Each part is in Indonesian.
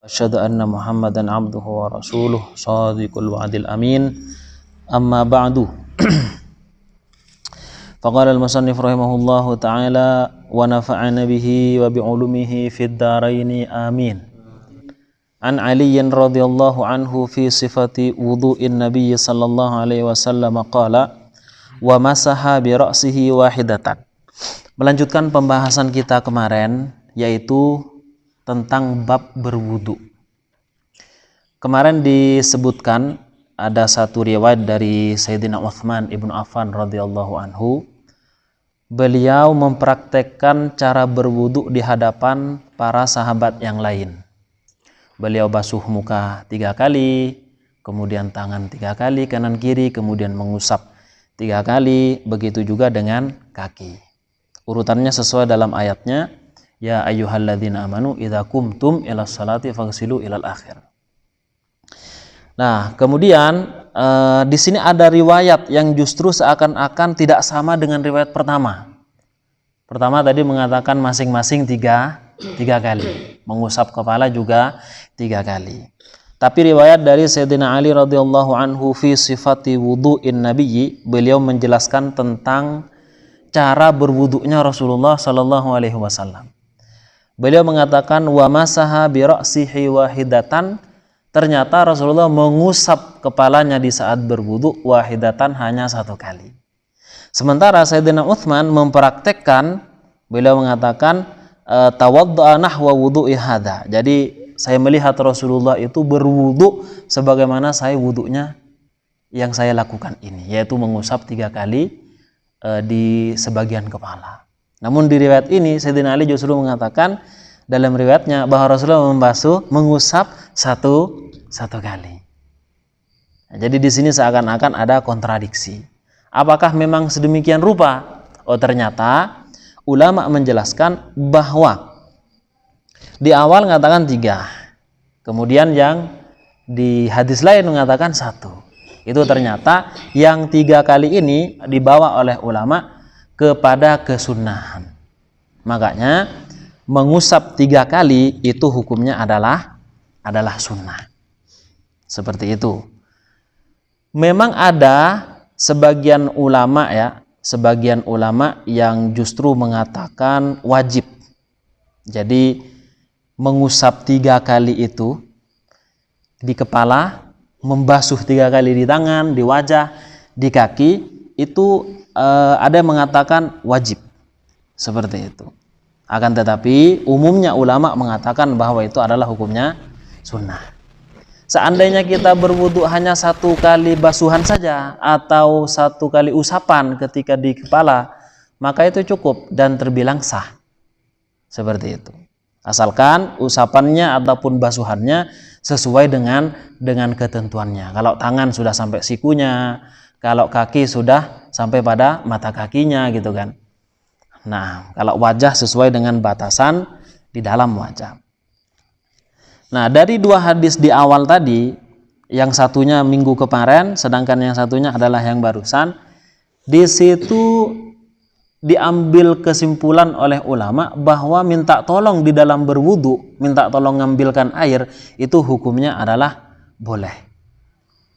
Asyhadu anna Muhammadan abduhu wa rasuluh shadiqul wa'dil amin. Amma ba'du. Faqala al-musannif rahimahullahu ta'ala wa nafa'ana bihi wa bi'ulumihi fid dharaini amin. An Aliyin radhiyallahu anhu fi sifati wudu'in Nabiy sallallahu alaihi wasallam qala wa masaha bi ra'sihi wahidatan. Melanjutkan pembahasan kita kemarin, yaitu tentang bab berwudu. Kemarin disebutkan ada satu riwayat dari Sayyidina Utsman ibnu Affan radhiyallahu anhu. Beliau mempraktekkan cara berwudu di hadapan para sahabat yang lain. Beliau basuh muka 3 kali, kemudian tangan 3 kali kanan kiri, kemudian mengusap 3 kali, begitu juga dengan kaki. Urutannya sesuai dalam ayatnya, ya ayyuhalladzina amanu idza qumtum ilas salati faghsilu ilal akhir. Nah, kemudian di sini ada riwayat yang justru seakan-akan tidak sama dengan riwayat pertama. Pertama tadi mengatakan masing-masing 3 kali, mengusap kepala juga 3 kali. Tapi riwayat dari Sayyidina Ali radhiyallahu anhu fi sifati wudu'in nabiyyi, beliau menjelaskan tentang cara berwudunya Rasulullah sallallahu alaihi wasallam. Beliau mengatakan wa masaha bi ra'sihi wahidatan, ternyata Rasulullah mengusap kepalanya di saat berwudu wahidatan, hanya 1 kali. Sementara Sayyidina Utsman mempraktekkan, beliau mengatakan tawadda'a nahwa wudu'i hadza. Jadi saya melihat Rasulullah itu berwudu sebagaimana saya wudunya yang saya lakukan ini, yaitu mengusap 3 kali di sebagian kepala. Namun di riwayat ini Sayyidina Ali justru mengatakan dalam riwayatnya bahwa Rasulullah mengusap satu kali. Nah, jadi di sini seakan-akan ada kontradiksi. Apakah memang sedemikian rupa? Oh, ternyata ulama menjelaskan bahwa di awal mengatakan 3, kemudian yang di hadis lain mengatakan 1. Itu ternyata yang 3 kali ini dibawa oleh ulama kepada kesunahan. Makanya mengusap 3 kali itu hukumnya adalah sunnah. Seperti itu. Memang ada sebagian ulama yang justru mengatakan wajib. Jadi mengusap 3 kali itu di kepala, membasuh 3 kali di tangan, di wajah, di kaki, itu ada yang mengatakan wajib. Seperti itu. Akan tetapi umumnya ulama mengatakan bahwa itu adalah hukumnya sunnah. Seandainya kita berwudu hanya 1 kali basuhan saja atau 1 kali usapan ketika di kepala, maka itu cukup dan terbilang sah. Seperti itu. Asalkan usapannya ataupun basuhannya sesuai dengan ketentuannya. Kalau tangan sudah sampai sikunya, kalau kaki sudah sampai pada mata kakinya gitu kan. Nah, kalau wajah sesuai dengan batasan di dalam wajah. Nah, dari 2 hadis di awal tadi, yang satunya minggu kemarin, sedangkan yang satunya adalah yang barusan, di situ diambil kesimpulan oleh ulama bahwa minta tolong di dalam berwudu, minta tolong ngambilkan air, itu hukumnya adalah boleh.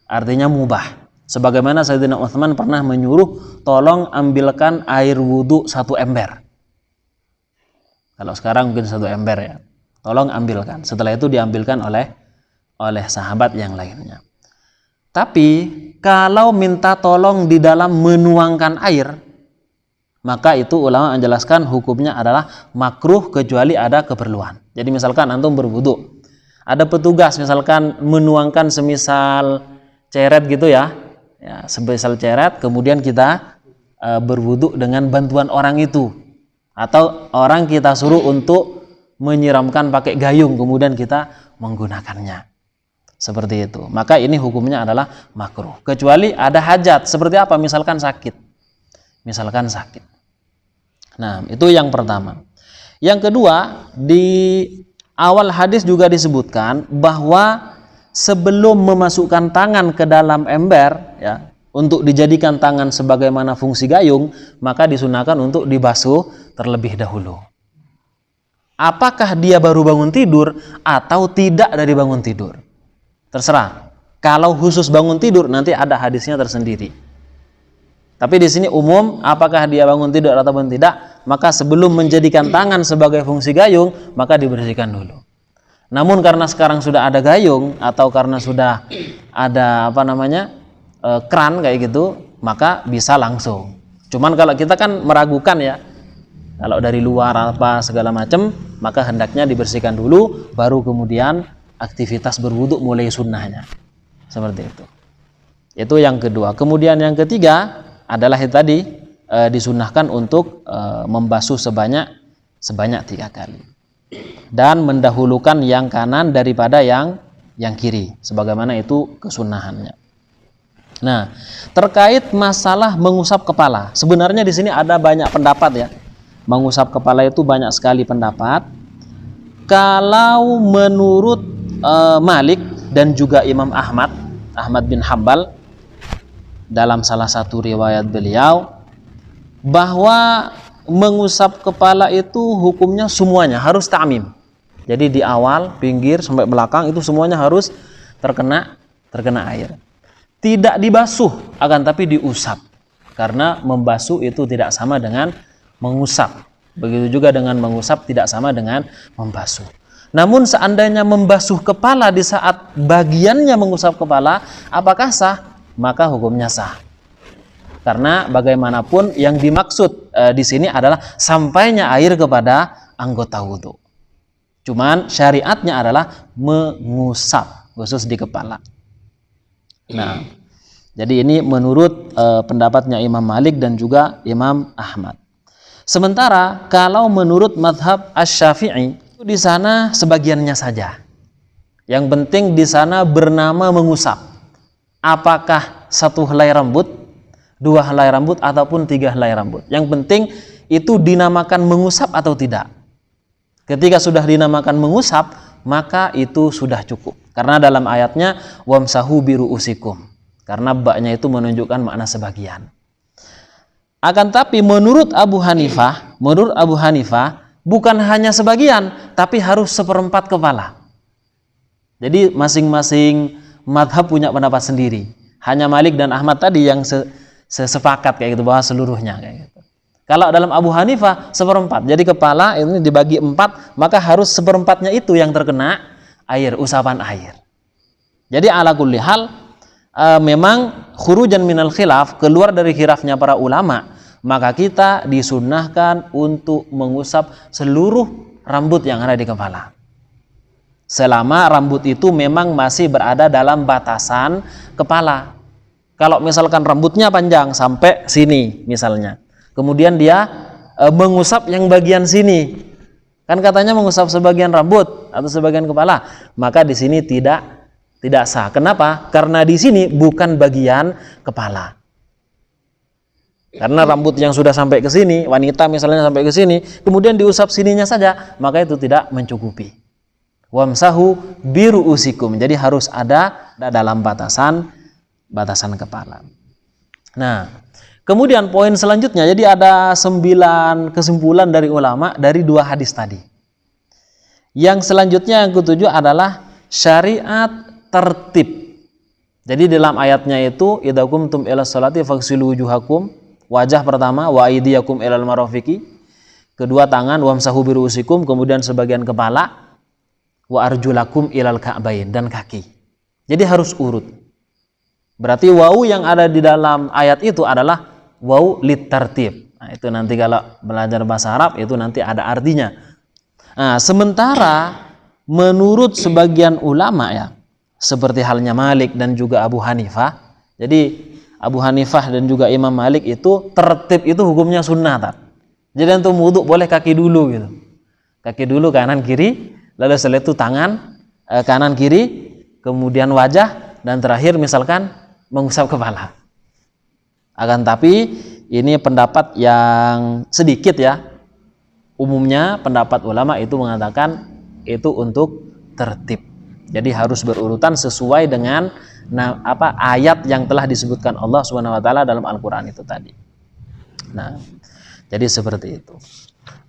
Artinya mubah. Sebagaimana Sayyidina Utsman pernah menyuruh tolong ambilkan air wudu 1 ember. Kalau sekarang mungkin 1 ember ya. Tolong ambilkan. Setelah itu diambilkan oleh sahabat yang lainnya. Tapi kalau minta tolong di dalam menuangkan air, maka itu ulama menjelaskan hukumnya adalah makruh kecuali ada keperluan. Jadi misalkan antum berwudu, ada petugas misalkan menuangkan semisal ceret gitu ya, semisal ceret, kemudian kita berwudu dengan bantuan orang itu, atau orang kita suruh untuk menyiramkan pakai gayung, kemudian kita menggunakannya. Seperti itu. Maka ini hukumnya adalah makruh. Kecuali ada hajat. Seperti apa? Misalkan sakit. Nah, itu yang pertama. Yang kedua, di awal hadis juga disebutkan bahwa sebelum memasukkan tangan ke dalam ember, ya, untuk dijadikan tangan sebagaimana fungsi gayung, maka disunahkan untuk dibasuh terlebih dahulu. apakah dia baru bangun tidur atau tidak dari bangun tidur. Terserah. Kalau khusus bangun tidur nanti ada hadisnya tersendiri. Tapi di sini umum, apakah dia bangun tidur ataupun tidak, maka sebelum menjadikan tangan sebagai fungsi gayung, maka dibersihkan dulu. Namun karena sekarang sudah ada gayung atau karena sudah ada kran kayak gitu, maka bisa langsung. Cuman kalau kita kan meragukan ya, kalau dari luar apa segala macam, maka hendaknya dibersihkan dulu, baru kemudian aktivitas berwudu mulai sunnahnya. Seperti itu. Itu yang kedua. Kemudian yang ketiga adalah itu tadi disunnahkan untuk membasuh sebanyak 3 kali. Dan mendahulukan yang kanan daripada yang kiri, sebagaimana itu kesunnahannya. Nah, terkait masalah mengusap kepala, sebenarnya di sini ada banyak pendapat ya. Mengusap kepala itu banyak sekali pendapat. Kalau menurut Malik dan juga Imam Ahmad bin Hambal, dalam salah satu riwayat beliau, bahwa mengusap kepala itu hukumnya semuanya harus ta'mim. Jadi di awal, pinggir sampai belakang itu semuanya harus terkena air. Tidak dibasuh, akan tapi diusap. Karena membasuh itu tidak sama dengan mengusap. Begitu juga dengan mengusap tidak sama dengan membasuh. Namun seandainya membasuh kepala di saat bagiannya mengusap kepala, apakah sah? Maka hukumnya sah. Karena bagaimanapun yang dimaksud di sini adalah sampainya air kepada anggota wudhu. Cuman syariatnya adalah mengusap, khusus di kepala. Nah, jadi ini menurut pendapatnya Imam Malik dan juga Imam Ahmad. Sementara kalau menurut mazhab Asy-Syafi'i, di sana sebagiannya saja. Yang penting di sana bernama mengusap. Apakah 1 helai rambut, 2 helai rambut, ataupun 3 helai rambut. Yang penting itu dinamakan mengusap atau tidak. Ketika sudah dinamakan mengusap, maka itu sudah cukup. Karena dalam ayatnya wamsahu biru'usikum. Karena baknya itu menunjukkan makna sebagian. Akan tapi menurut Abu Hanifah, bukan hanya sebagian, tapi harus 1/4 kepala. Jadi masing-masing madhab punya pendapat sendiri. Hanya Malik dan Ahmad tadi yang sepakat kayak gitu, bahwa seluruhnya kayak gitu. Kalau dalam Abu Hanifah 1/4. Jadi kepala ini dibagi 4, maka harus 1/4-nya itu yang terkena air, usapan air. Jadi ala kulli hal, memang khurujan minal khilaf, keluar dari khilafnya para ulama, maka kita disunnahkan untuk mengusap seluruh rambut yang ada di kepala. Selama rambut itu memang masih berada dalam batasan kepala. Kalau misalkan rambutnya panjang sampai sini misalnya, kemudian dia mengusap yang bagian sini, kan katanya mengusap sebagian rambut atau sebagian kepala, maka di sini tidak sah. Kenapa? Karena di sini bukan bagian kepala. Karena rambut yang sudah sampai ke sini, wanita misalnya sampai ke sini, kemudian diusap sininya saja, maka itu tidak mencukupi. Wamsahu biru'usikum. Jadi harus ada dalam batasan kepala. Nah, kemudian poin selanjutnya, jadi ada 9 kesimpulan dari ulama dari 2 hadis tadi. Yang selanjutnya yang ketujuh adalah syariat tertib. Jadi dalam ayatnya itu idza qumtum ila sholati faghsilu wujuhakum, wajah pertama, wa aydiyakum ilal marafiqi, kedua tangan, wamsahu biru'usikum, kemudian sebagian kepala, wa arjulakum ilal ka'bain, dan kaki. Jadi harus urut. Berarti wawu yang ada di dalam ayat itu adalah wawu litartib. Nah, itu nanti kalau belajar bahasa Arab itu nanti ada artinya. Nah, sementara menurut sebagian ulama ya, seperti halnya Malik dan juga Abu Hanifah. Jadi Abu Hanifah dan juga Imam Malik itu tertib itu hukumnya sunnah tak? Jadi untuk wudhu boleh kaki dulu gitu. Kaki dulu kanan kiri, lalu setelah itu tangan kanan kiri, kemudian wajah, dan terakhir misalkan mengusap kepala. Akan tapi ini pendapat yang sedikit ya. Umumnya pendapat ulama itu mengatakan itu untuk tertib. Jadi harus berurutan sesuai dengan ayat yang telah disebutkan Allah Subhanahu wa taala dalam Al-Qur'an itu tadi. Nah, jadi seperti itu.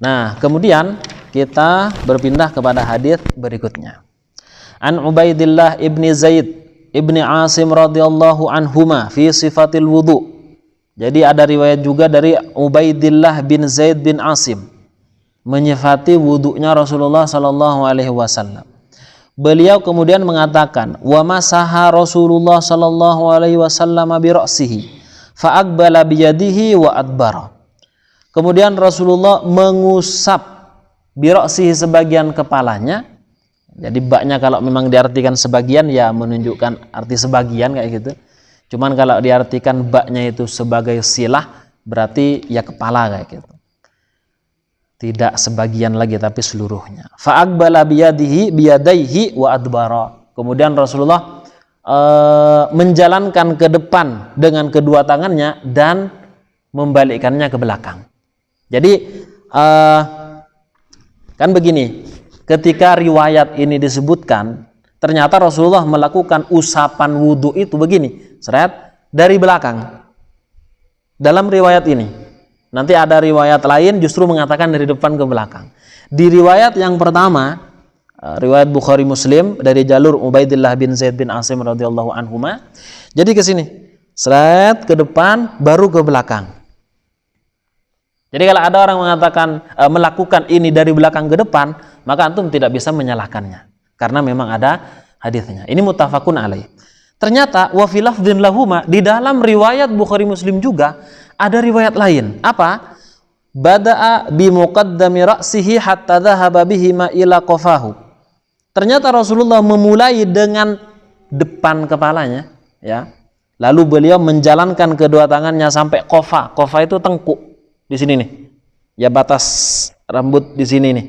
Nah, kemudian kita berpindah kepada hadis berikutnya. An Ubaidillah ibni Zaid ibni Asim radhiyallahu anhuma fi sifatil wudu. Jadi ada riwayat juga dari Ubaidillah bin Zaid bin Asim menyifati wudunya Rasulullah sallallahu alaihi wasallam. Beliau kemudian mengatakan, "Wa masaha Rasulullah sallallahu alaihi wasallam bi ra'sihi fa aqbala bi yadihi wa adbara." Kemudian Rasulullah mengusap bi ra'sihi sebagian kepalanya. Jadi baknya kalau memang diartikan sebagian ya menunjukkan arti sebagian kayak gitu. Cuman kalau diartikan baknya itu sebagai silah berarti ya kepala kayak gitu. Tidak sebagian lagi tapi seluruhnya. Fa'aqbala biyadaihi wa adbara. Kemudian Rasulullah menjalankan ke depan dengan kedua tangannya dan membalikkannya ke belakang. Jadi kan begini, ketika riwayat ini disebutkan, ternyata Rasulullah melakukan usapan wudu itu begini, seret dari belakang. Dalam riwayat ini. Nanti ada riwayat lain justru mengatakan dari depan ke belakang. Di riwayat yang pertama, riwayat Bukhari Muslim dari jalur Ubaidillah bin Zaid bin Asim radhiyallahu anhuma. Jadi ke sini, seret ke depan baru ke belakang. Jadi kalau ada orang mengatakan melakukan ini dari belakang ke depan, maka antum tidak bisa menyalahkannya karena memang ada hadisnya. Ini muttafaqun alaih. Ternyata wa fi lafdhin lahuma, di dalam riwayat Bukhari Muslim juga ada riwayat lain. Apa? Bada'a bi muqaddami ra'sihi hatta dhahaba bihi ma ila qafahu. Ternyata Rasulullah memulai dengan depan kepalanya, ya. Lalu beliau menjalankan kedua tangannya sampai qafa. Qafa itu tengkuk di sini nih. Ya batas rambut di sini nih.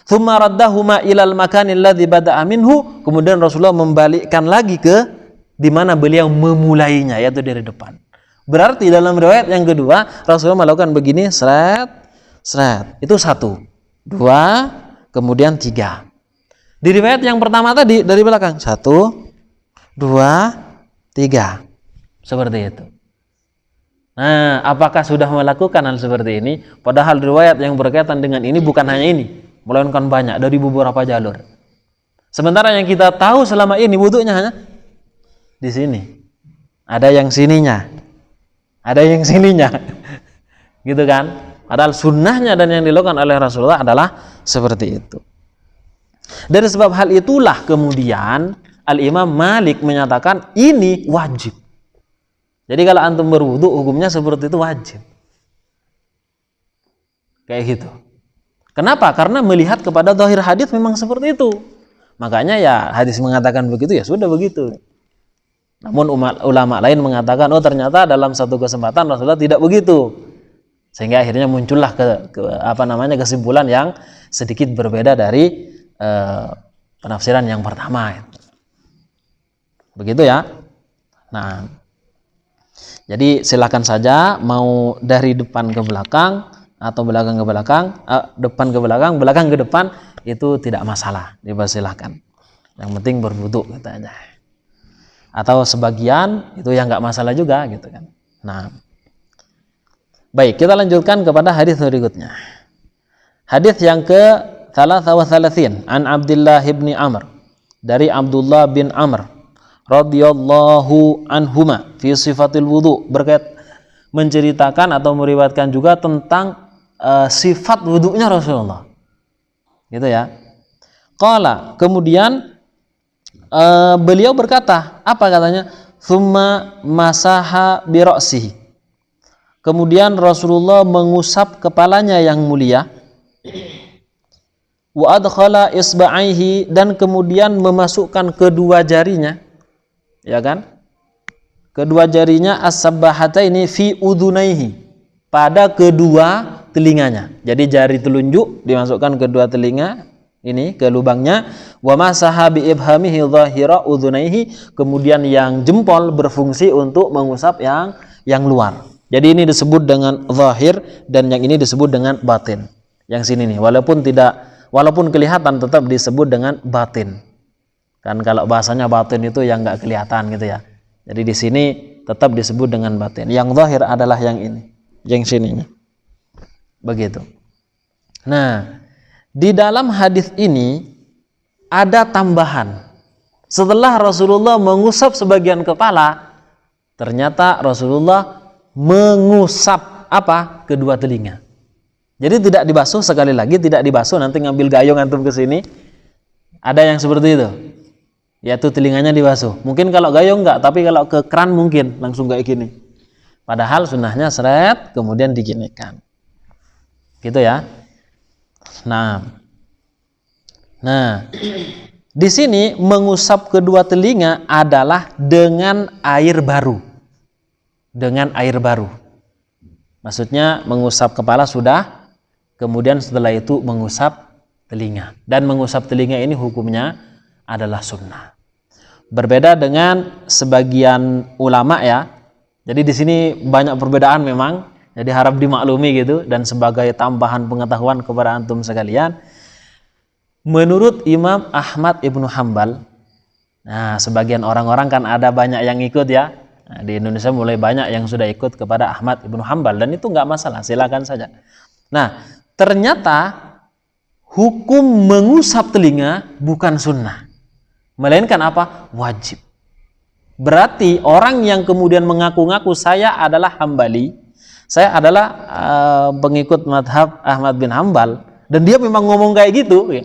Tsumma raddahuma ilal makanil ladzi bada'a minhu. Kemudian Rasulullah membalikkan lagi ke di mana beliau memulainya, yaitu dari depan. Berarti dalam riwayat yang kedua Rasulullah melakukan begini, seret, seret. Itu 1, 2, kemudian 3. Di riwayat yang pertama tadi dari belakang 1, 2, 3. Seperti itu. Nah, apakah sudah melakukan hal seperti ini? Padahal riwayat yang berkaitan dengan ini bukan hanya ini, melainkan banyak dari beberapa jalur. Sementara yang kita tahu selama ini wudunya hanya di sini. Ada yang sininya. Ada yang sininya, gitu kan? Padahal sunnahnya dan yang dilakukan oleh Rasulullah adalah seperti itu. Dari sebab hal itulah kemudian Al-Imam Malik menyatakan ini wajib. Jadi kalau antum berwudu hukumnya seperti itu wajib. Kayak gitu. Kenapa? Karena melihat kepada zahir hadis memang seperti itu. Makanya ya hadis mengatakan begitu ya sudah begitu. Namun ulama lain mengatakan, oh ternyata dalam satu kesempatan Rasulullah tidak begitu, sehingga akhirnya muncullah kesimpulan yang sedikit berbeda dari penafsiran yang pertama. Begitu ya. Nah, jadi silakan saja mau dari depan ke belakang atau belakang ke belakang, depan ke belakang, belakang ke depan itu tidak masalah, dipersilahkan. Yang penting berwudu gitu aja. Atau sebagian itu yang nggak masalah juga gitu kan. Nah, baik, kita lanjutkan kepada hadis berikutnya. Hadis yang ke-33 an Abdullah bin Amr, dari Abdullah bin Amr radhiyallahu anhuma fi sifatil wudu, berkait menceritakan atau meriwayatkan juga tentang sifat wudunya Rasulullah. Gitu ya. Qala, kemudian beliau berkata, apa katanya? Tsumma masaha bi ra'sihi. Kemudian Rasulullah mengusap kepalanya yang mulia. Wa adkhala isba'aihi, dan kemudian memasukkan kedua jarinya. Ya kan? Kedua jarinya as-sabbahataini fi udhunaihi, pada kedua telinganya. Jadi jari telunjuk dimasukkan kedua telinga ini ke lubangnya. Wa masaha bi ibhamihi dhahira udhunaihi, kemudian yang jempol berfungsi untuk mengusap yang luar. Jadi ini disebut dengan zahir dan yang ini disebut dengan batin. Yang sini nih walaupun kelihatan tetap disebut dengan batin. Kan kalau bahasanya batin itu yang enggak kelihatan gitu ya. Jadi di sini tetap disebut dengan batin. Yang zahir adalah yang ini, yang sininya. Begitu. Nah, Di dalam hadis ini ada tambahan. Setelah Rasulullah mengusap sebagian kepala, ternyata Rasulullah mengusap apa? Kedua telinga. Jadi tidak dibasuh, sekali lagi tidak dibasuh, nanti ngambil gayung antum ke sini. Ada yang seperti itu. Yaitu telinganya dibasuh. Mungkin kalau gayung enggak, tapi kalau ke keran mungkin langsung kayak gini. Padahal sunnahnya seret kemudian diginikan. Gitu ya. Nah, di sini mengusap kedua telinga adalah dengan air baru. Dengan air baru. Maksudnya mengusap kepala sudah, kemudian setelah itu mengusap telinga. Dan mengusap telinga ini hukumnya adalah sunnah. Berbeda dengan sebagian ulama ya. Jadi di sini banyak perbedaan memang. Jadi harap dimaklumi gitu, dan sebagai tambahan pengetahuan kepada antum sekalian, menurut Imam Ahmad Ibnu Hanbal, nah sebagian orang-orang kan ada banyak yang ikut ya, nah, di Indonesia mulai banyak yang sudah ikut kepada Ahmad Ibnu Hanbal, dan itu nggak masalah, silakan saja. Nah ternyata hukum mengusap telinga bukan sunnah, melainkan apa? Wajib. Berarti orang yang kemudian mengaku-ngaku saya adalah Hambali, saya adalah pengikut madhab Ahmad bin Hanbal, dan dia memang ngomong kayak gitu ya.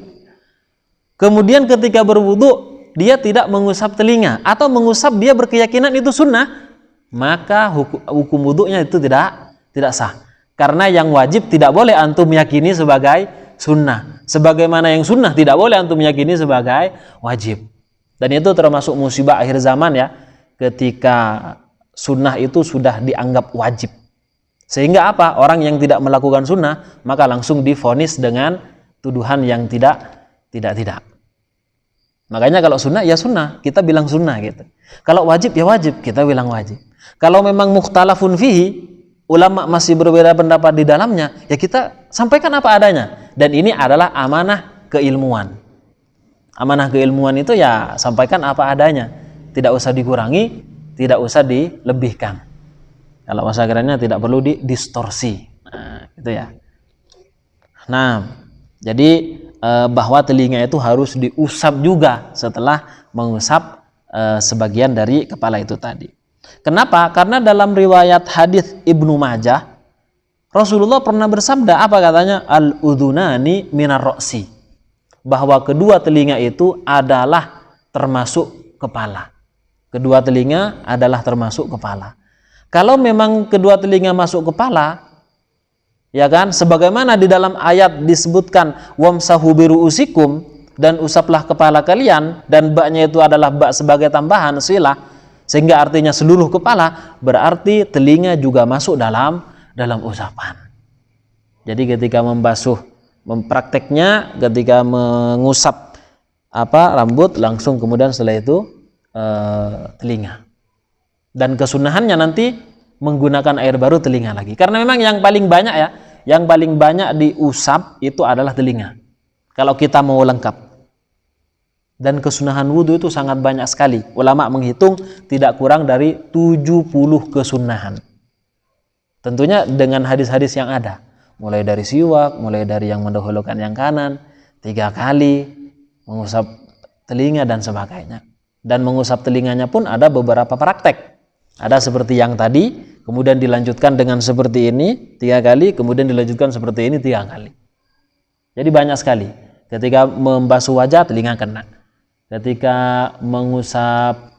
Kemudian ketika berwudu dia tidak mengusap telinga, atau mengusap dia berkeyakinan itu sunnah, maka hukum wudunya itu tidak sah. Karena yang wajib tidak boleh antum yakini sebagai sunnah, sebagaimana yang sunnah tidak boleh antum yakini sebagai wajib. Dan itu termasuk musibah akhir zaman ya, ketika sunnah itu sudah dianggap wajib. Sehingga apa? Orang yang tidak melakukan sunnah maka langsung divonis dengan tuduhan yang tidak. Makanya kalau sunnah ya sunnah, kita bilang sunnah gitu. Kalau wajib ya wajib, kita bilang wajib. Kalau memang mukhtalafun fihi, ulama masih berbeda pendapat di dalamnya, ya kita sampaikan apa adanya. Dan ini adalah amanah keilmuan. Amanah keilmuan itu ya sampaikan apa adanya, tidak usah dikurangi, tidak usah dilebihkan. Kalau bahasa kerennya tidak perlu didistorsi. Nah, gitu ya. Nah, jadi bahwa telinga itu harus diusap juga setelah mengusap sebagian dari kepala itu tadi. Kenapa? Karena dalam riwayat hadis Ibnu Majah, Rasulullah pernah bersabda, apa katanya? Al-udhunani minar ro'si. Bahwa kedua telinga itu adalah termasuk kepala. Kedua telinga adalah termasuk kepala. Kalau memang kedua telinga masuk kepala, ya kan, sebagaimana di dalam ayat disebutkan wamsahu biruusikum, dan usaplah kepala kalian, dan baknya itu adalah bak sebagai tambahan silah, sehingga artinya seluruh kepala, berarti telinga juga masuk dalam usapan. Jadi ketika memprakteknya ketika mengusap rambut, langsung kemudian setelah itu telinga. Dan kesunahannya nanti menggunakan air baru telinga lagi. Karena memang yang paling banyak ya, yang paling banyak diusap itu adalah telinga. Kalau kita mau lengkap. Dan kesunahan wudhu itu sangat banyak sekali. Ulama menghitung tidak kurang dari 70 kesunahan. Tentunya dengan hadis-hadis yang ada. Mulai dari siwak, mulai dari yang mendahulukan yang kanan, 3 kali, mengusap telinga dan sebagainya. Dan mengusap telinganya pun ada beberapa praktek. Ada seperti yang tadi, kemudian dilanjutkan dengan seperti ini 3 kali, kemudian dilanjutkan seperti ini 3 kali. Jadi banyak sekali. Ketika membasuh wajah, telinga kena. Ketika mengusap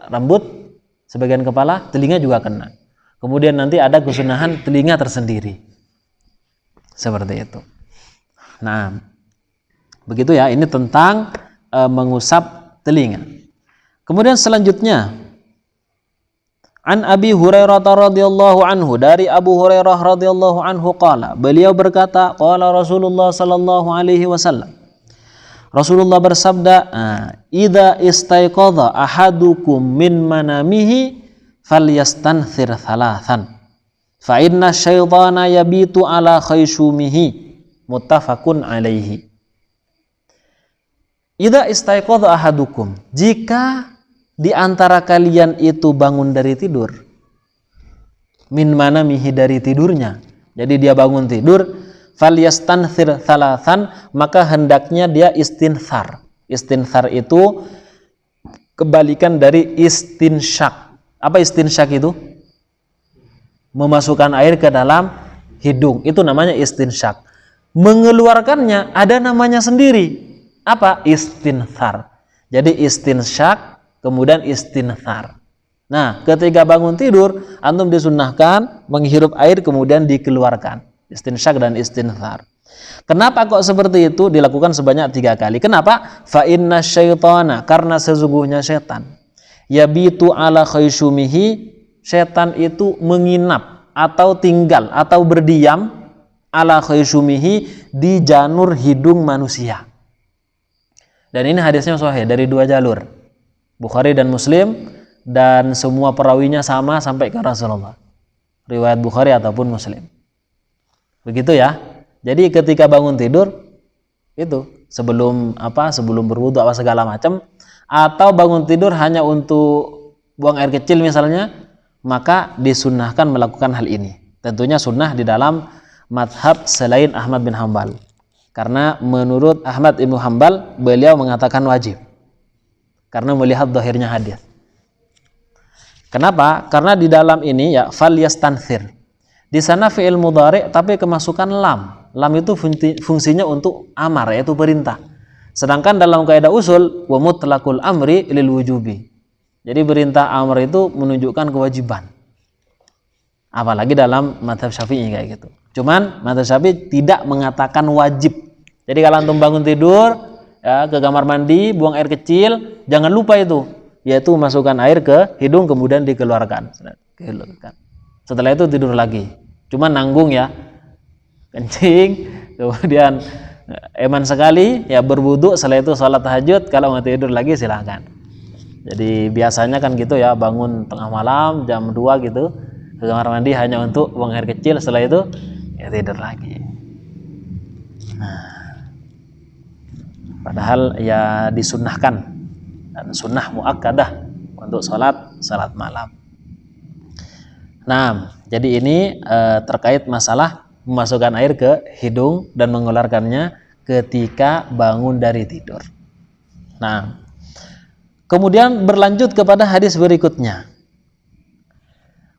rambut, sebagian kepala, telinga juga kena. Kemudian nanti ada kesunahan telinga tersendiri. Seperti itu. Nah, begitu ya, ini tentang mengusap telinga. Kemudian selanjutnya, An Abi Hurairah radhiyallahu anhu, dari Abu Hurairah radhiyallahu anhu qala, beliau berkata, qala Rasulullah sallallahu alaihi wasallam, Rasulullah bersabda, idza istaiqadha ahadukum min manamihi falyastanthir thalathan fa inna syaitana yabitu ala khayshumihi, muttafaqun alaihi. Idza istaiqadha ahadukum, jika di antara kalian itu bangun dari tidur, min manamihi, dari tidurnya, jadi dia bangun tidur, falyastanthir thalathan, maka hendaknya dia istinthar. Istinthar itu kebalikan dari istinsyak. Apa istinsyak itu? Memasukkan air ke dalam hidung, itu namanya istinsyak. Mengeluarkannya ada namanya sendiri. Apa? Istinthar. Jadi istinsyak, kemudian istinthar. Nah, ketika bangun tidur, antum disunnahkan menghirup air kemudian dikeluarkan. Istinsyak dan istinthar. Kenapa kok seperti itu? Dilakukan sebanyak 3 kali. Kenapa? Fa inna syaitana, karena sesungguhnya setan. Yabitu ala khaysyumihi, setan itu menginap atau tinggal atau berdiam ala khaysyumihi, di janur hidung manusia. Dan ini hadisnya sahih dari 2 jalur, Bukhari dan Muslim, dan semua perawinya sama sampai ke Rasulullah, riwayat Bukhari ataupun Muslim. Begitu ya. Jadi ketika bangun tidur itu sebelum berwudu apa segala macam, atau bangun tidur hanya untuk buang air kecil misalnya, maka disunnahkan melakukan hal ini. Tentunya sunnah di dalam madhab selain Ahmad bin Hanbal, karena menurut Ahmad bin Hanbal beliau mengatakan wajib karena melihat zahirnya hadis. Kenapa? Karena di dalam ini ya falyastanthir. Di sana fi'il mudhari tapi kemasukan lam. Lam itu fungsinya untuk amar, yaitu perintah. Sedangkan dalam kaidah usul wa mutlaqul amri lil wujubi. Jadi perintah amr itu menunjukkan kewajiban. Apalagi dalam mazhab Syafi'i kayak gitu. Cuman mazhab Syafi'i tidak mengatakan wajib. Jadi kalau antum bangun tidur ya, ke kamar mandi, buang air kecil, jangan lupa itu, yaitu masukkan air ke hidung kemudian dikeluarkan. Setelah itu tidur lagi. Cuma nanggung ya, kencing, kemudian eman sekali ya berwudu, setelah itu sholat tahajud. Kalau mau tidur lagi silahkan. Jadi biasanya kan gitu ya, bangun tengah malam jam 2 gitu ke kamar mandi hanya untuk buang air kecil, setelah itu ya tidur lagi. Nah, padahal ya disunnahkan dan sunnah muakkadah untuk salat malam. Nah, jadi ini terkait masalah memasukkan air ke hidung dan mengeluarkannya ketika bangun dari tidur. Nah, kemudian berlanjut kepada hadis berikutnya.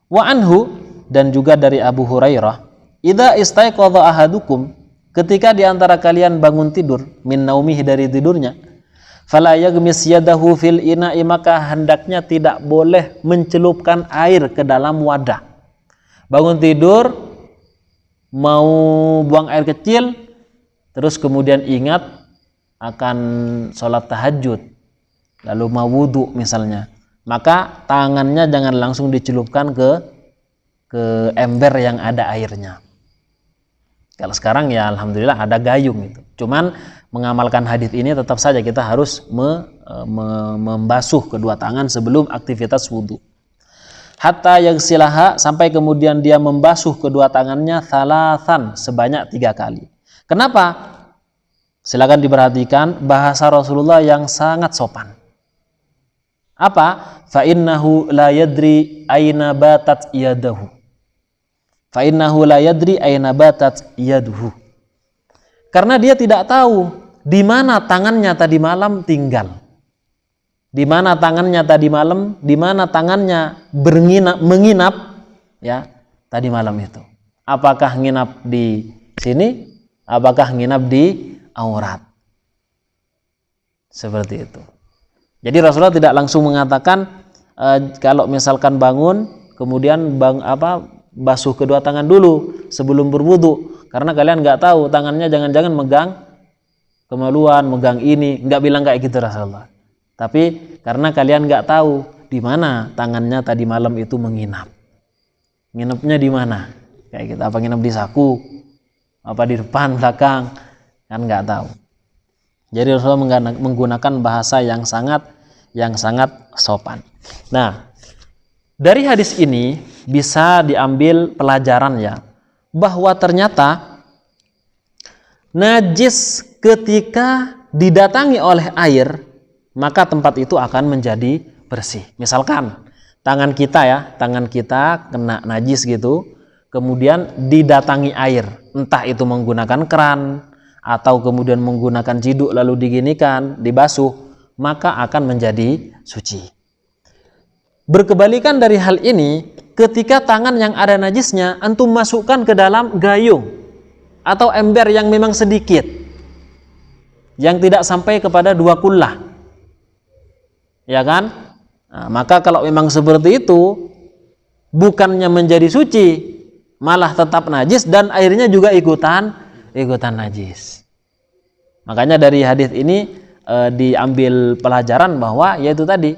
Wa anhu, dan juga dari Abu Hurairah, idza istaiqadha ahadukum, ketika di antara kalian bangun tidur, min naumihi, dari tidurnya, fala yaghmis yadahu fil ina'i, maka hendaknya tidak boleh mencelupkan air ke dalam wadah. Bangun tidur mau buang air kecil, terus kemudian ingat akan sholat tahajud, lalu mau wudu misalnya, maka tangannya jangan langsung dicelupkan ke ember yang ada airnya. Kalau sekarang ya alhamdulillah ada gayung itu. Cuman mengamalkan hadis ini tetap saja kita harus membasuh kedua tangan sebelum aktivitas wudu. Hatta yaghsilaha, sampai kemudian dia membasuh kedua tangannya thalathan, sebanyak 3 kali. Kenapa? Silakan diperhatikan bahasa Rasulullah yang sangat sopan. Apa? Fa innahu la yadri aina batat yadahu. Fa innahu la yadri aina batat yaduhu. Karena dia tidak tahu di mana tangannya tadi malam tinggal. Di mana tangannya tadi malam, di mana tangannya menginap ya tadi malam itu. Apakah nginap di sini? Apakah nginap di aurat? Seperti itu. Jadi Rasulullah tidak langsung mengatakan kalau misalkan bangun kemudian basuh kedua tangan dulu sebelum berwudu, karena kalian nggak tahu tangannya jangan-jangan megang kemaluan, megang ini, nggak bilang kayak gitu Rasulullah. Tapi karena kalian nggak tahu di mana tangannya tadi malam itu menginap, nginepnya di mana, kayak gitu, apa nginep di saku, apa di depan belakang, kan nggak tahu. Jadi Rasulullah menggunakan bahasa yang sangat sopan. Nah, dari hadis ini bisa diambil pelajaran ya, bahwa ternyata najis ketika didatangi oleh air, maka tempat itu akan menjadi bersih. Misalkan tangan kita kena najis gitu, kemudian didatangi air, entah itu menggunakan keran atau kemudian menggunakan ciduk lalu diginikan, dibasuh, maka akan menjadi suci. Berkebalikan dari hal ini, ketika tangan yang ada najisnya antum masukkan ke dalam gayung atau ember yang memang sedikit, yang tidak sampai kepada 2 kullah, ya kan? Nah, maka kalau memang seperti itu, bukannya menjadi suci, malah tetap najis dan airnya juga ikutan najis. Makanya dari hadis ini diambil pelajaran bahwa yaitu tadi,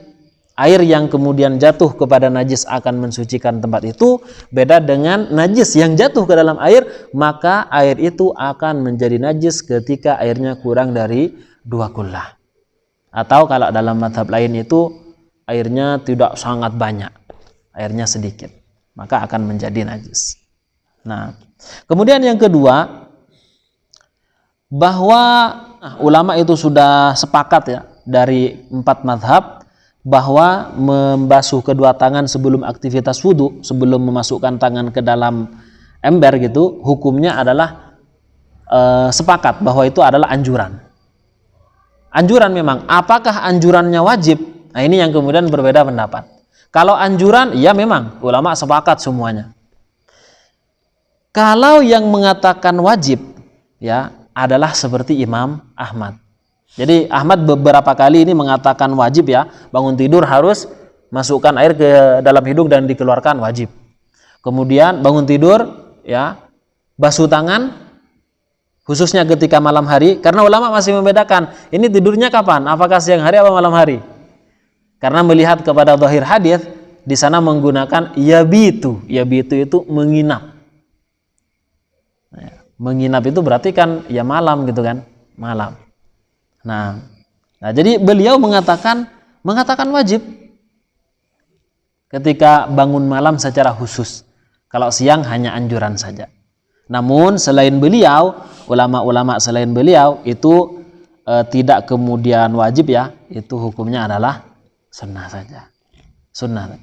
air yang kemudian jatuh kepada najis akan mensucikan tempat itu, beda dengan najis yang jatuh ke dalam air, maka air itu akan menjadi najis ketika airnya kurang dari 2 kullah. Atau kalau dalam mazhab lain itu airnya tidak sangat banyak, airnya sedikit, maka akan menjadi najis. Nah, kemudian yang kedua, bahwa ulama itu sudah sepakat ya dari 4 mazhab bahwa membasuh kedua tangan sebelum aktivitas wudhu, sebelum memasukkan tangan ke dalam ember gitu, hukumnya adalah sepakat bahwa itu adalah anjuran. Anjuran memang, apakah anjurannya wajib? Nah, ini yang kemudian berbeda pendapat. Kalau anjuran, ya memang ulama sepakat semuanya. Kalau yang mengatakan wajib, ya adalah seperti Imam Ahmad. Jadi Ahmad beberapa kali ini mengatakan wajib ya, bangun tidur harus masukkan air ke dalam hidung dan dikeluarkan, wajib. Kemudian bangun tidur ya, basuh tangan, khususnya ketika malam hari, karena ulama masih membedakan, ini tidurnya kapan? Apakah siang hari atau malam hari? Karena melihat kepada zahir hadis, di sana menggunakan yabitu. Yabitu itu menginap. Menginap itu berarti kan ya malam gitu kan, malam. Nah jadi beliau mengatakan wajib ketika bangun malam secara khusus. Kalau siang hanya anjuran saja. Namun selain beliau, ulama-ulama selain beliau itu tidak kemudian wajib ya, itu hukumnya adalah sunnah saja. Sunnah.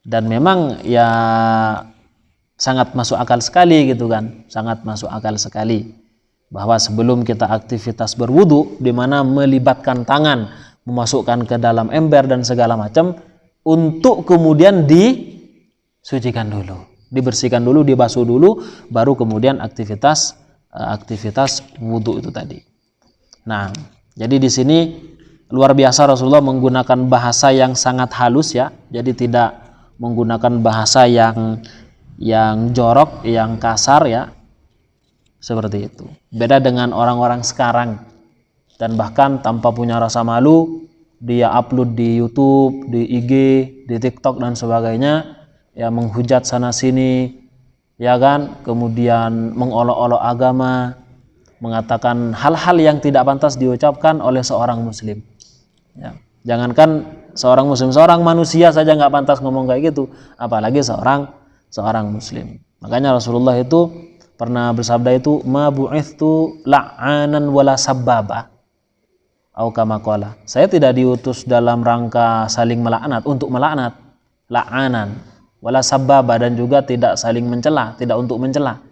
Dan memang ya sangat masuk akal sekali gitu kan, sangat masuk akal sekali bahwa sebelum kita aktivitas berwudu di mana melibatkan tangan, memasukkan ke dalam ember dan segala macam, untuk kemudian disucikan dulu, dibersihkan dulu, dibasuh dulu, baru kemudian aktivitas wudu itu tadi. Nah, jadi di sini luar biasa Rasulullah menggunakan bahasa yang sangat halus ya, jadi tidak menggunakan bahasa yang jorok, yang kasar ya, seperti itu. Beda dengan orang-orang sekarang, dan bahkan tanpa punya rasa malu dia upload di YouTube, di IG, di TikTok dan sebagainya ya, menghujat sana sini ya kan, kemudian mengolok-olok agama, mengatakan hal-hal yang tidak pantas diucapkan oleh seorang muslim ya. Jangankan seorang muslim, seorang manusia saja nggak pantas ngomong kayak gitu, apalagi seorang muslim. Makanya Rasulullah itu pernah bersabda itu, ma bu'ithtu la'anan wala sabbaba, au kama qala, saya tidak diutus dalam rangka saling melaknat, untuk melaknat, la'anan wala sabbaba, dan juga tidak saling mencela, tidak untuk mencela,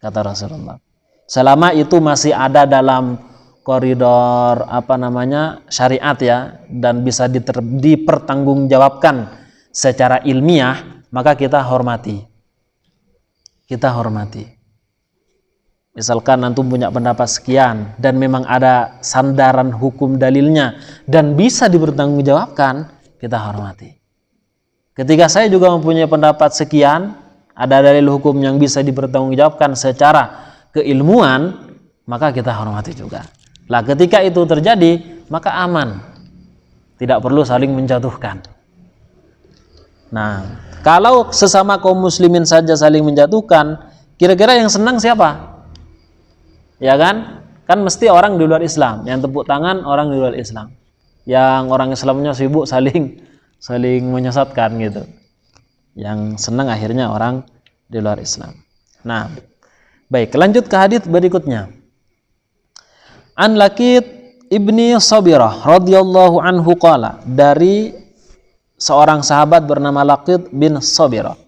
kata Rasulullah. Selama itu masih ada dalam koridor syariat ya, dan bisa dipertanggungjawabkan secara ilmiah, maka kita hormati. Misalkan antum punya pendapat sekian dan memang ada sandaran hukum dalilnya dan bisa dipertanggungjawabkan, kita hormati. Ketika saya juga mempunyai pendapat sekian, ada dalil hukum yang bisa dipertanggungjawabkan secara keilmuan, maka kita hormati juga. Lah ketika itu terjadi, maka aman. Tidak perlu saling menjatuhkan. Nah, kalau sesama kaum muslimin saja saling menjatuhkan, kira-kira yang senang siapa? Ya kan? Kan mesti orang di luar Islam, yang tepuk tangan orang di luar Islam. Yang orang Islamnya sibuk saling menyesatkan gitu. Yang senang akhirnya orang di luar Islam. Nah, baik, lanjut ke hadits berikutnya. An Laqit ibni Sabirah radhiyallahu anhu qala, dari seorang sahabat bernama Laqit bin Sabirah,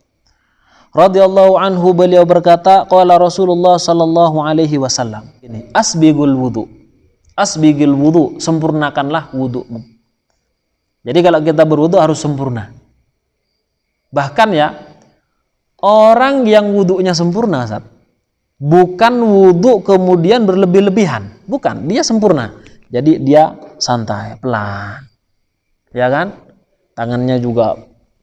radhiyallahu anhu, beliau berkata, qala Rasulullah sallallahu alaihi wasallam. Ini asbigul wudu. Asbigil wudu, sempurnakanlah wudumu. Jadi kalau kita berwudu harus sempurna. Bahkan ya, orang yang wudunya sempurna, Ustaz, bukan wudu kemudian berlebih-lebihan, bukan, dia sempurna. Jadi dia santai, pelan, ya kan? Tangannya juga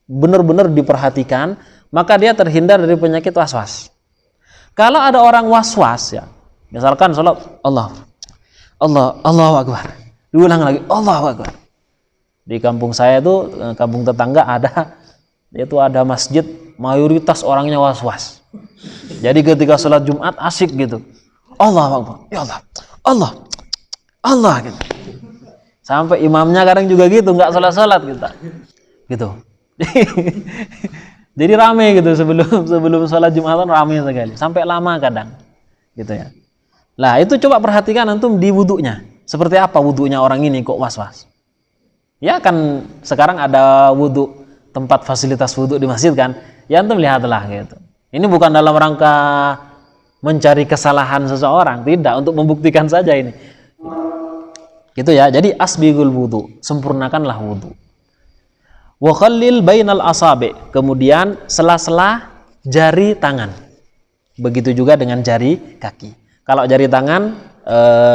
benar-benar diperhatikan, maka dia terhindar dari penyakit was-was. Kalau ada orang was-was ya, misalkan sholat Allahu Akbar, diulang lagi Allahu Akbar. Di kampung saya itu, kampung tetangga ada masjid, mayoritas orangnya was-was. Jadi ketika sholat Jumat asik gitu, Allahu Akbar, ya Allah gitu. Sampai imamnya kadang juga gitu, nggak sholat kita, gitu. Jadi rame gitu sebelum sholat Jumatan, rame sekali, sampai lama kadang, gitu ya. Lah itu coba perhatikan antum di wudunya, seperti apa wudunya orang ini kok was-was? Ya kan sekarang ada wudu, tempat fasilitas wudu di masjid kan, ya antum lihatlah gitu. Ini bukan dalam rangka mencari kesalahan seseorang, tidak, untuk membuktikan saja ini. Gitu ya. Jadi asbigul wudu, sempurnakanlah wudu. Wa khallil bainal asabi, kemudian sela-sela jari tangan. Begitu juga dengan jari kaki. Kalau jari tangan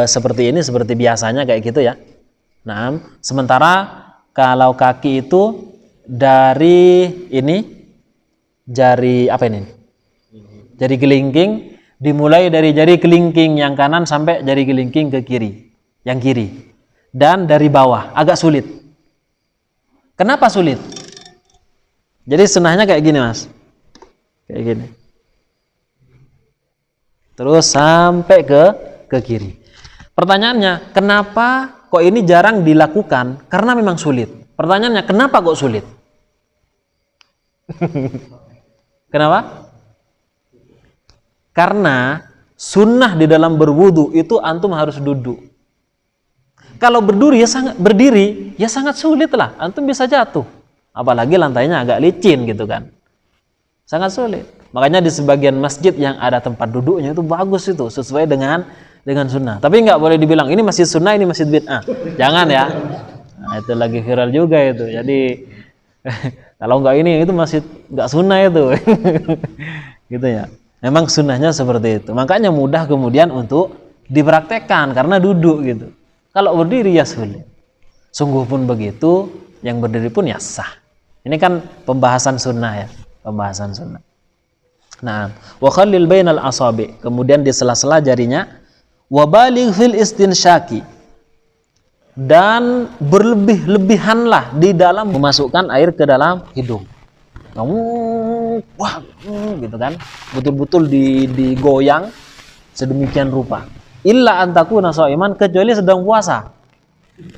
seperti ini, seperti biasanya kayak gitu ya. Nah, sementara kalau kaki itu dari ini jari apa ini? Jari kelingking, dimulai dari jari kelingking yang kanan sampai jari kelingking ke kiri, yang kiri. Dan dari bawah, agak sulit. Kenapa sulit? Jadi sunahnya kayak gini, Mas. Kayak gini. Terus sampai ke kiri. Pertanyaannya, kenapa kok ini jarang dilakukan? Karena memang sulit. Pertanyaannya, kenapa kok sulit? Kenapa? Karena sunnah di dalam berwudu itu antum harus duduk. Kalau berdiri ya sangat sulit lah. Antum bisa jatuh. Apalagi lantainya agak licin gitu kan. Sangat sulit. Makanya di sebagian masjid yang ada tempat duduknya itu bagus, itu sesuai dengan sunnah. Tapi nggak boleh dibilang ini masjid sunnah, ini masjid bid'ah. Jangan ya. Nah, itu lagi viral juga itu. Jadi kalau nggak ini itu masjid nggak sunnah itu. Gitu ya. Memang sunnahnya seperti itu. Makanya mudah kemudian untuk dipraktekkan karena duduk gitu. Kalau berdiri ya sulit. Sungguh pun begitu, yang berdiri pun ya sah. Ini kan pembahasan sunnah ya, pembahasan sunnah. Nah, wa khallil bainal asabi, kemudian di sela-sela jarinya, wa baligh fil istinsyaki, dan berlebih-lebihanlah di dalam memasukkan air ke dalam hidung. Kamu wah gitu kan, betul-betul digoyang sedemikian rupa. Illa antakuna shaiman, kecuali sedang puasa.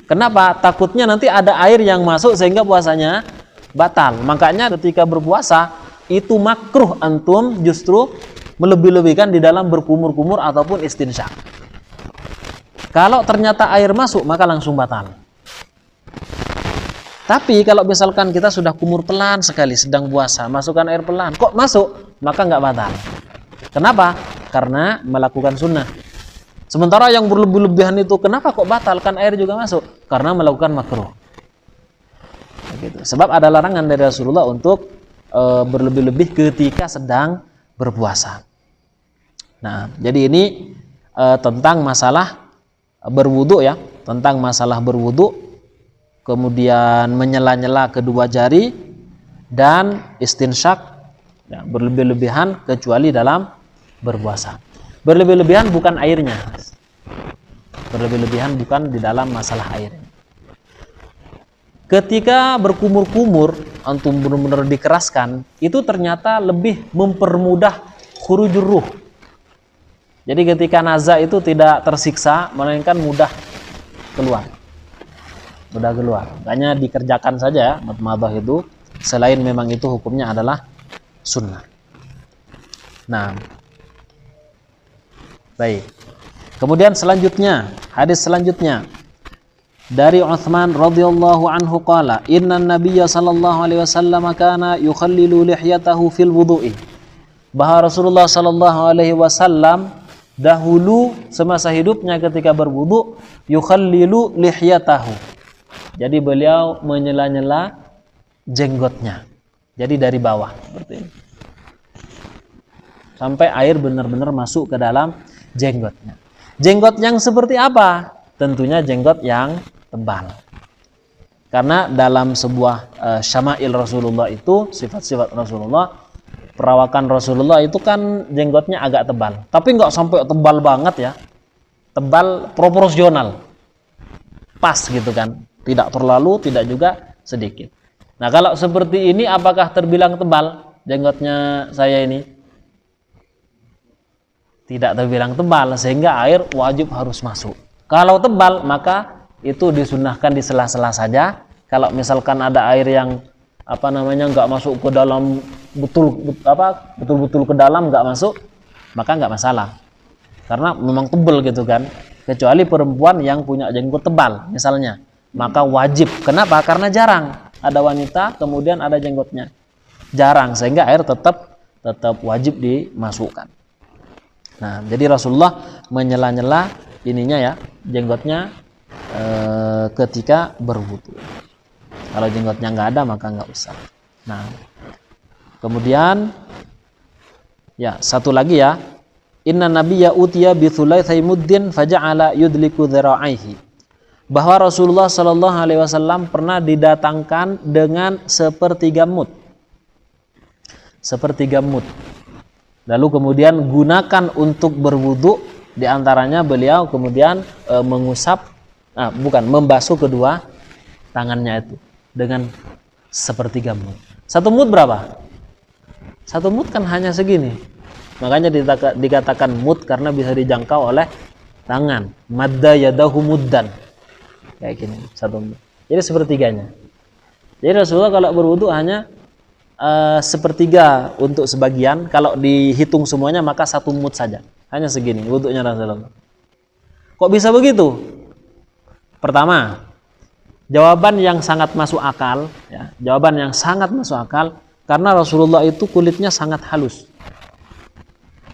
Kenapa? Takutnya nanti ada air yang masuk sehingga puasanya batal. Makanya ketika berpuasa itu makruh antum justru melebih-lebihkan di dalam berkumur-kumur ataupun istinsyak. Kalau ternyata air masuk maka langsung batal. Tapi kalau misalkan kita sudah kumur pelan sekali sedang puasa, masukkan air pelan, kok masuk, maka nggak batal. Kenapa? Karena melakukan sunnah. Sementara yang berlebih-lebihan itu, kenapa kok batal? Kan air juga masuk. Karena melakukan makruh. Begitu. Sebab ada larangan dari Rasulullah untuk berlebih-lebih ketika sedang berpuasa. Nah, jadi ini tentang masalah berwudu ya, tentang masalah berwudu, kemudian menyela-nyela kedua jari dan istinsyak, ya, berlebih-lebihan kecuali dalam berpuasa. Berlebih-lebihan bukan airnya, berlebih-lebihan bukan di dalam masalah air. Ketika berkumur-kumur, antum benar-benar dikeraskan, itu ternyata lebih mempermudah khurujur ruh. Jadi ketika naza itu tidak tersiksa, melainkan mudah keluar. Mudah keluar. Makanya dikerjakan saja ya, madmadah itu, selain memang itu hukumnya adalah sunnah. Nah, baik. Kemudian selanjutnya, hadis selanjutnya dari Utsman radhiyallahu anhu qala, "Inna an-nabiyya sallallahu alaihi wasallam kana yukhallilu lihyatahu fil wudu'i." bahwa Rasulullah Shallallahu Alaihi Wasallam dahulu semasa hidupnya ketika berwudu yukhallilu lihyatahu. Jadi beliau menyela-nyela jenggotnya. Jadi dari bawah seperti ini. Sampai air benar-benar masuk ke dalam jenggotnya. Jenggot yang seperti apa? Tentunya jenggot yang tebal. Karena dalam sebuah syama'il Rasulullah itu, sifat-sifat Rasulullah, perawakan Rasulullah itu kan jenggotnya agak tebal. Tapi nggak sampai tebal banget ya. Tebal proporsional. Pas gitu kan. Tidak terlalu, tidak juga sedikit. Nah kalau seperti ini apakah terbilang tebal jenggotnya saya ini? Tidak terbilang tebal, sehingga air wajib harus masuk. Kalau tebal maka itu disunahkan di sela-sela saja. Kalau misalkan ada air yang nggak masuk ke dalam betul-betul ke dalam nggak masuk, maka nggak masalah. Karena memang tebal gitu kan. Kecuali perempuan yang punya jenggot tebal misalnya, maka wajib. Kenapa? Karena jarang ada wanita kemudian ada jenggotnya. Jarang, sehingga air tetap wajib dimasukkan. Nah, jadi Rasulullah menyela-nyela ininya ya, jenggotnya ketika berwudu. Kalau jenggotnya nggak ada maka nggak usah. Nah, kemudian ya satu lagi ya, inna nabiyya utiya bi thulatsai muddin faja'ala yudliku dzira'aihi. Bahwa Rasulullah Shallallahu Alaihi Wasallam pernah didatangkan dengan sepertiga mud. Sepertiga mud. Lalu kemudian gunakan untuk berwudu, diantaranya beliau kemudian membasuh kedua tangannya itu dengan sepertiga mud. Satu mud berapa? Satu mud kan hanya segini. Makanya dikatakan mud karena bisa dijangkau oleh tangan. Madda yadahu muddan. Kayak gini, satu mud. Jadi sepertiganya. Jadi Rasulullah kalau berwudu hanya sepertiga untuk sebagian. Kalau dihitung semuanya maka satu mud saja. Hanya segini wudunya Rasulullah. Kok bisa begitu? Pertama, jawaban yang sangat masuk akal ya. Jawaban yang sangat masuk akal karena Rasulullah itu kulitnya sangat halus.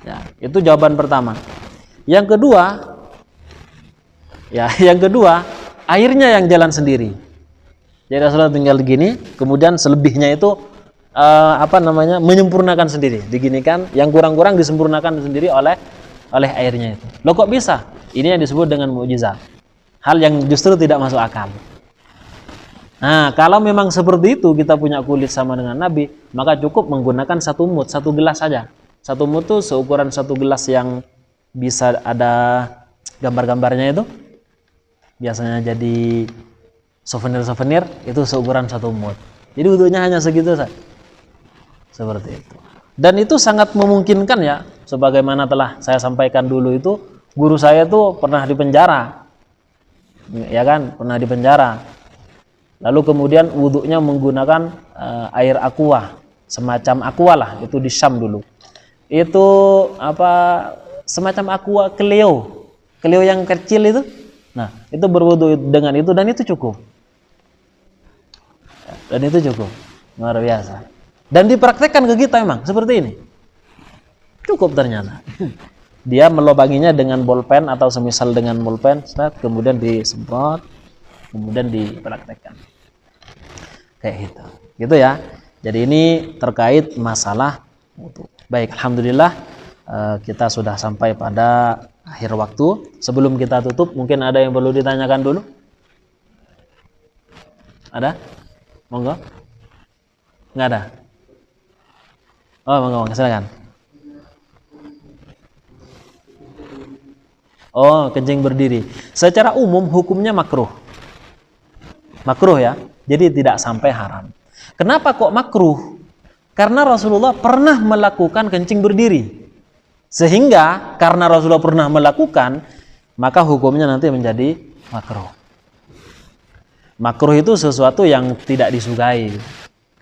Ya, itu jawaban pertama. Yang kedua, airnya yang jalan sendiri. Jadi Rasulullah tinggal begini, kemudian selebihnya itu menyempurnakan sendiri, diginikan, yang kurang-kurang disempurnakan sendiri oleh airnya itu. Loh kok bisa? Ini yang disebut dengan mukjizat. Hal yang justru tidak masuk akal. Nah, kalau memang seperti itu kita punya kulit sama dengan Nabi, maka cukup menggunakan satu mud, satu gelas saja. Satu mud itu seukuran satu gelas yang bisa ada gambar-gambarnya itu. Biasanya jadi souvenir itu seukuran satu mud. Jadi wudunya hanya segitu saja. Seperti itu. Dan itu sangat memungkinkan ya, sebagaimana telah saya sampaikan dulu itu, guru saya itu pernah dipenjara. Ya kan, pernah dipenjara. Lalu kemudian wudunya menggunakan air aqua, semacam aqua lah, itu di Syam dulu. Itu semacam aqua Cleo yang kecil itu. Nah, itu berwudu dengan itu dan itu cukup. Dan itu cukup. Luar biasa. Dan dipraktekkan ke kita memang seperti ini. Cukup ternyata. Dia melobanginya dengan bolpen atau semisal dengan bolpen, kemudian disemprot, kemudian dipraktekkan. Kayak gitu. Gitu ya. Jadi ini terkait masalah wudu. Baik, alhamdulillah kita sudah sampai pada akhir waktu. Sebelum kita tutup, mungkin ada yang perlu ditanyakan dulu? Ada? Monggo? Nggak ada? Oh, monggo, silakan. Oh, kencing berdiri. Secara umum hukumnya makruh. Makruh ya. Jadi tidak sampai haram. Kenapa kok makruh? Karena Rasulullah pernah melakukan kencing berdiri. Sehingga karena Rasulullah pernah melakukan, maka hukumnya nanti menjadi makruh. Makruh itu sesuatu yang tidak disukai.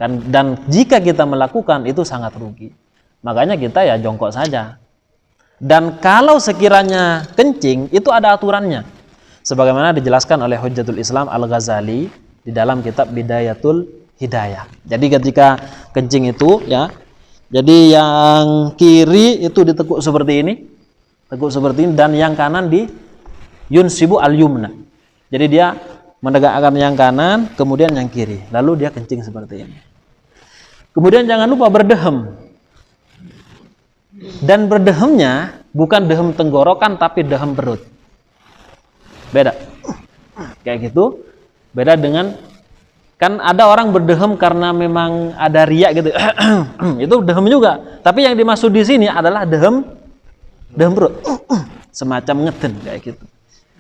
Dan jika kita melakukan itu sangat rugi. Makanya kita ya jongkok saja. Dan kalau sekiranya kencing itu ada aturannya. Sebagaimana dijelaskan oleh Hujjatul Islam Al-Ghazali di dalam kitab Bidayatul Hidayah. Jadi ketika kencing itu ya Jadi yang kiri itu ditekuk seperti ini, tekuk seperti ini, dan yang kanan di yunsibu al-yumna. Jadi dia menegakkan yang kanan, kemudian yang kiri, lalu dia kencing seperti ini. Kemudian jangan lupa berdehem. Dan berdehemnya bukan dehem tenggorokan, tapi dehem perut. Beda. Kayak gitu. Beda dengan, kan ada orang berdehem karena memang ada riak gitu. Itu dehem juga. Tapi yang dimaksud di sini adalah dehem perut. Semacam ngeden kayak gitu.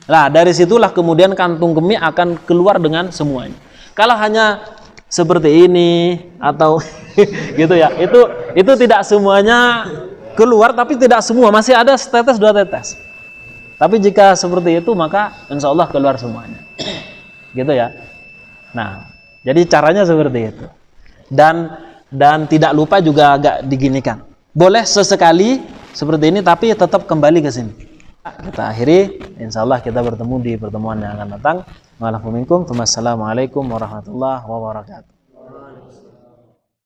Nah, dari situlah kemudian kantung kemih akan keluar dengan semuanya. Kalau hanya seperti ini atau gitu ya, itu tidak semuanya keluar, tapi tidak semua, masih ada setetes dua tetes. Tapi jika seperti itu maka insya Allah keluar semuanya. Gitu ya. Nah, jadi caranya seperti itu. Dan tidak lupa juga agak diginikan. Boleh sesekali seperti ini, tapi tetap kembali ke sini. Kita akhiri, insya Allah kita bertemu di pertemuan yang akan datang. Wassalamualaikum warahmatullahi wabarakatuh.